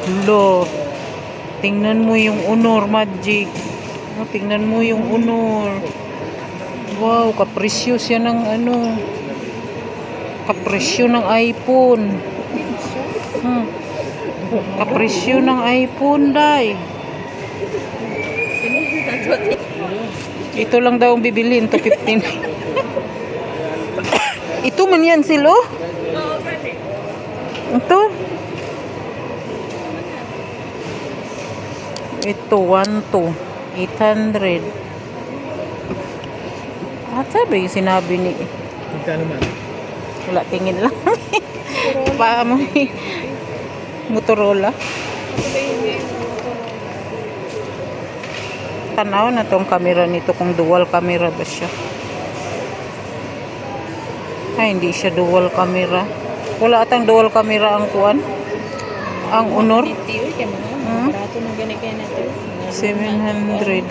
Lo, tingnan mo yung Honor Magic. Oh, tingnan mo yung Honor. Wow, kapresyo siya ng ano. Kapresyo ng iPhone. Kapresyo ng iPhone, day. Ito lang daw ang bibilhin, to 15. Ito man yan silo? Ito? Ito, 800. At sabi yung sinabi ni... Magkano man? Wala, tingin lang. Pa mo Motorola. Tanaw na tong camera nito kung dual camera ba siya. Ay, hindi siya dual camera. Wala atang dual camera ang kuan. Ang Honor. 700.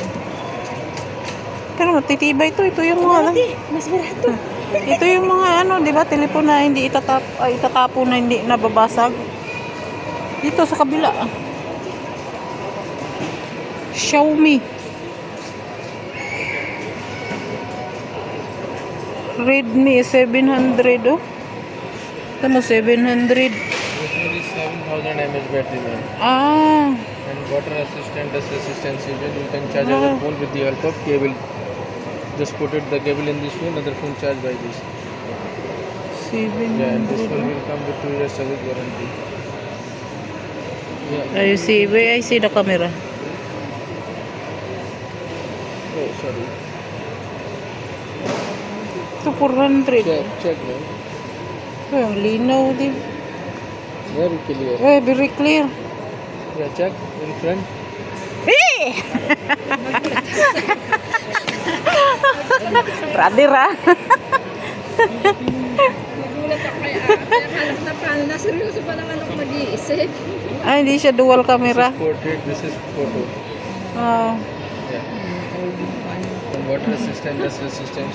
Pero matitibay ito. Ito yung mga... Mas barato. Ito yung mga ano, di ba? Telepon na hindi itatapo na hindi nababasag. Dito sa kabila. Xiaomi. Redmi 700, oh. Ano 700? This one is 7000 mAh battery, man. Ah. And water resistant, dust resistant even. You can charge your phone with the help of cable. Just put the cable in this phone, other phone charged by this. 700. Yeah, and this one will come with 2 years service warranty. Yeah. You see, where I see the camera. Oh, sorry. Ito 400. Check, man. Ay, ang linaw din. Very clear. Eh, very clear. Yeah, check in front. Eh! Radir, ah. Nagulat ako kaya. Kaya na paano na seryoso pa naman ako mag-iisip. Ay, hindi siya dual camera. This is portrait, this is photo. Ah. Yeah. And water resistant, dust resistant,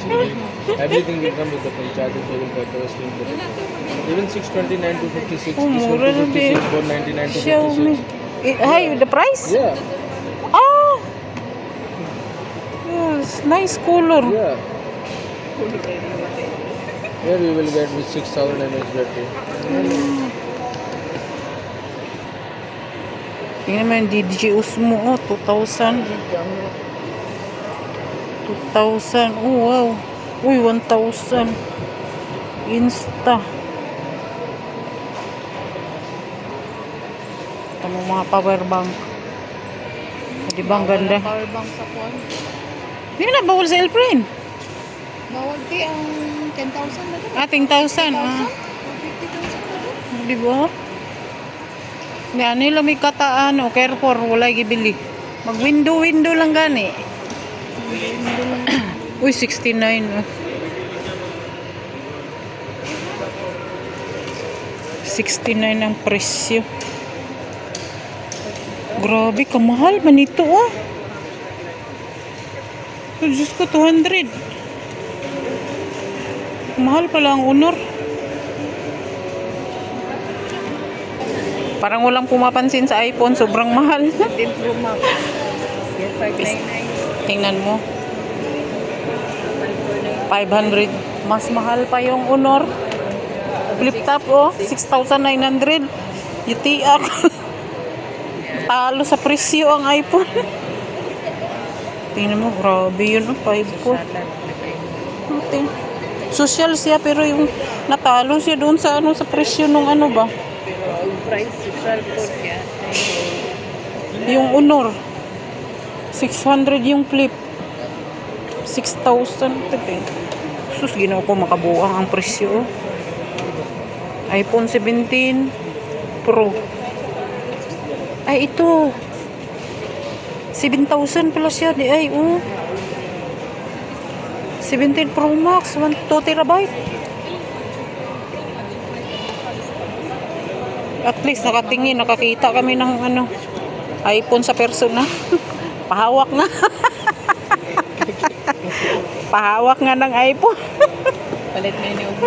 everything will come with the full charging cable, power steering button. Even 629 to 56, Oh, this one mura to na din. 56, 499 to Xiaomi. 56. Hi, the price? Yeah, Ah! Yes, nice color. yeah. Here you will get with 6000 mAh battery. Tingnan mo yung DJI Osmo, oh, 2,000. 2,000. Oh, wow. Uy, 1,000. Insta. Ito mo mga power bank. Di ba ang ganda? Power bank sa phone. Hindi na, bawal sa airplane. Bawal di ang 10,000 na rin. Ah, 10,000. Ah. 50,000 na rin. Di ba? Hindi, ano yung may kataan, o carrefour, wala gibili. Mag-window lang gani. Uy, 69. Oh. 69 ang presyo. Grabe, kamahal man ito, oh. Oh, Diyos ko, 200. Mahal pala ang Honor. Parang walang pumapansin sa iPhone, sobrang mahal. 10 Pro Max. Yan, 599. Tingnan mo. 500. Mas mahal pa yung Honor. Flip top, oh. 6,900. Yuti ako. Talo sa presyo ang iPhone. Tingnan mo, grabe yun, oh. 5 social siya, pero yung natalo siya doon sa ano, sa presyo nung ano ba? Price, social code yan. Yung Honor. 600 yung flip. 6,000. Sus, ginawa ko makabuang ang presyo. iPhone 17 Pro. Ay, ito. 7,000 pala siya. Di ay, oh. 17 Pro Max. 2 terabyte. At least nakatingin, nakakita kami ng ano, iPhone sa persona. Pahawak nga. Pahawak nga ng iPhone. Palit na yun yung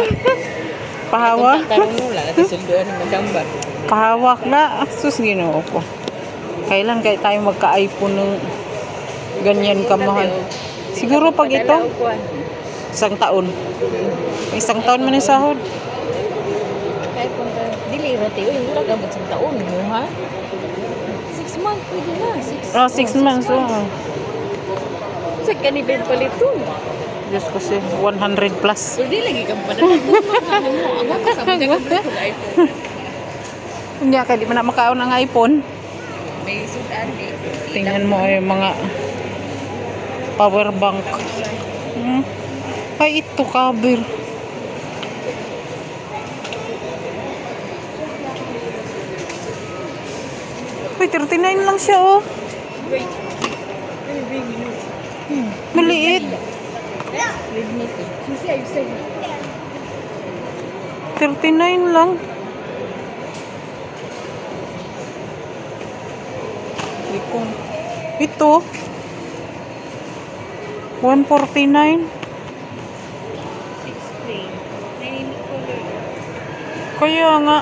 Pahawa. Tarong nula, natin sildoan ng magkambar. Pahawak na. Sus, ginoo ko. Kailan kaya tayo magka-iPhone ng ganyan kamahal? Siguro pag ito, isang taon. Isang taon man yung sahod. Kahit kung dili roti, yung wala gamot sa taon mo, ha? 6 months, pwede na. 6 months. Oh. Sa kanibin palito. Diyos ko si 100 plus. Pwede lagi kang panatulong mo. Ako kasama niya ka pala kung iPhone. Hindi ka, di mo na makaon ang iPhone. May sudan eh. Tingnan mo yung mga power bank. Ay, ito cover. Uy, 39 lang siya, oh. Maliit. Susi, ayos sa'yo. 39 lang. Ito. 149. 6 plain. Name color. Kaya nga.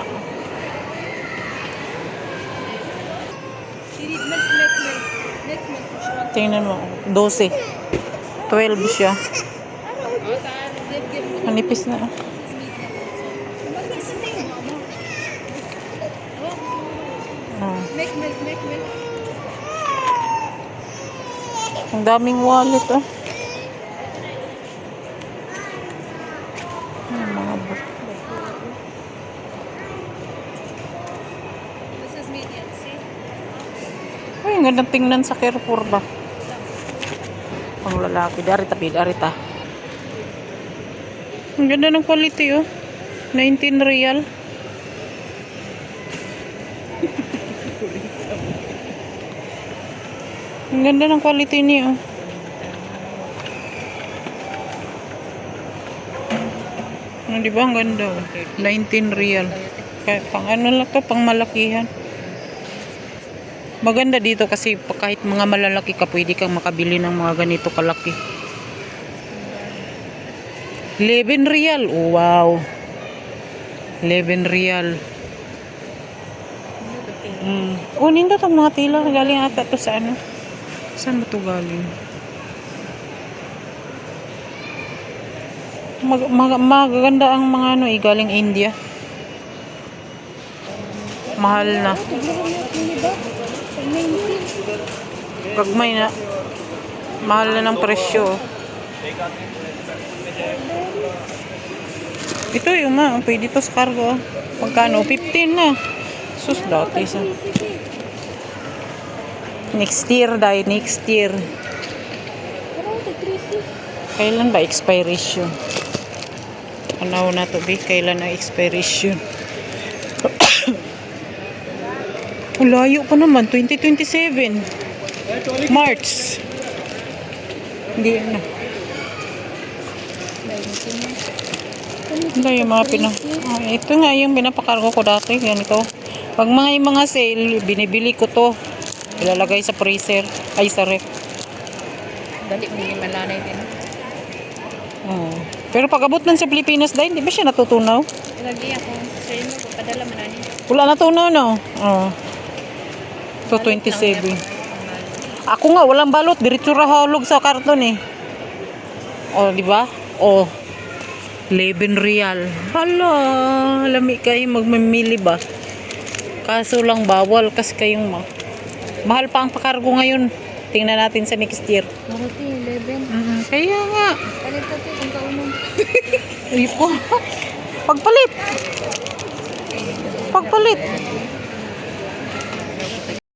Tingnan mo. 12. 12 siya. Manipis na. Ah. Ang daming wallet, oh. Mga book. This is medium, see? Ay, ang gandang tingnan sa Carrefour ba? Pang lalaki. Darita. Ang ganda ng quality, oh. 19 real. Ang ganda ng quality niya, oh. Di ba? Ang ganda, oh. 19 real. Kaya, pang ano lang to, pang malakihan. Maganda dito kasi kahit mga malalaki ka, pwede kang makabili ng mga ganito kalaki. 11 real. Oh, wow. 11 real. Oh, nindot ang mga tila. Galing ata to sa ano. Saan ba ito galing? Maganda ang mga ano, galing India. Mahal na. Gagmay na. Mahal na ng presyo. Ito yung pwede to sa cargo. Magkano? 15 na. Sus, dati sa. Next year. Kailan ba expiration? Ano na to, be? Kailan ang expiration? Layo pa naman. 2027. March. Hindi na. Hindi yung mga ito nga yung pinapakargo ko dati. Ganito. Pag mga sale, binibili ko to. Ilalagay sa freezer. Ay, sa ref. Dali mo yung malanay din. Pero pag abot lang sa Pilipinas dahil, di ba siya natutunaw? Lagi ako. Sa inyo, padala manani. Wala natunaw, no? So, 27. Ako nga, walang balot. Diretso rahulog sa karton, eh. Di ba? 11 real. Hala, lami kayo magmamili ba? Kaso lang bawal kasi kayong mahal pa ang pakargo ngayon. Tingnan natin sa next year. Maruti, 11. Kaya nga. Palit ito, kung kaunon. Uy po. Pagpalit.